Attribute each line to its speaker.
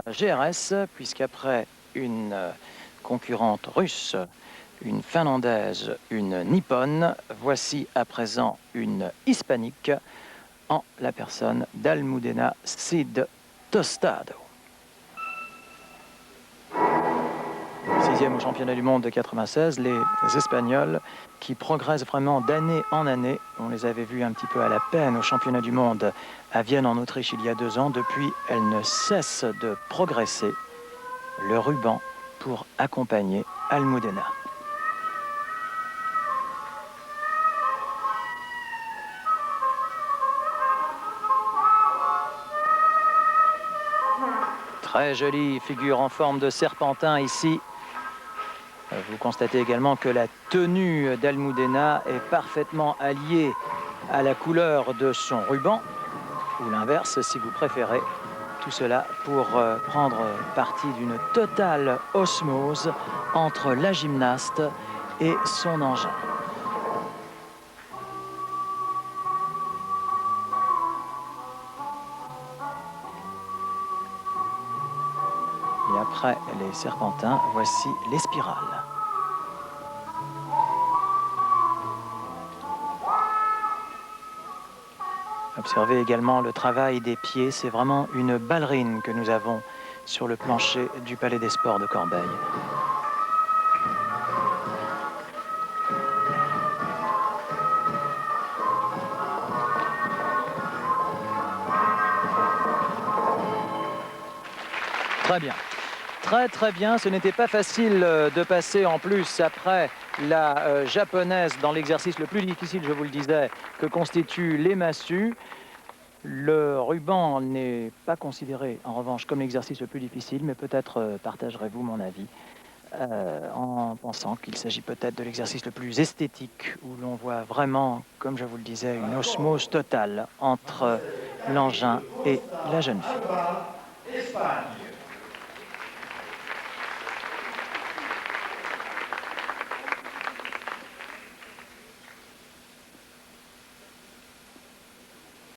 Speaker 1: GRS, puisqu'après une concurrente russe, une finlandaise, une nippone, voici à présent une hispanique en la personne d'Almudena Cid Tostado. 6e au championnat du monde de 96, les Espagnols qui progressent vraiment d'année en année. On les avait vus un petit peu à la peine au championnat du monde à Vienne en Autriche il y a 2 ans. Depuis, elles ne cessent de progresser. Le ruban pour accompagner Almudena. Très jolie figure en forme de serpentin ici. Vous constatez également que la tenue d'Almudena est parfaitement alliée à la couleur de son ruban, ou l'inverse si vous préférez. Tout cela pour prendre parti d'une totale osmose entre la gymnaste et son engin. Et après les serpentins, voici les spirales. Observez également le travail des pieds. C'est vraiment une ballerine que nous avons sur le plancher du Palais des Sports de Corbeil. Très bien. Très bien, ce n'était pas facile de passer en plus après la japonaise dans l'exercice le plus difficile, je vous le disais, que constituent les massues. Le ruban n'est pas considéré en revanche comme l'exercice le plus difficile, mais peut-être partagerez-vous mon avis en pensant qu'il s'agit peut-être de l'exercice le plus esthétique, où l'on voit vraiment, comme je vous le disais, une osmose totale entre l'engin et la jeune fille.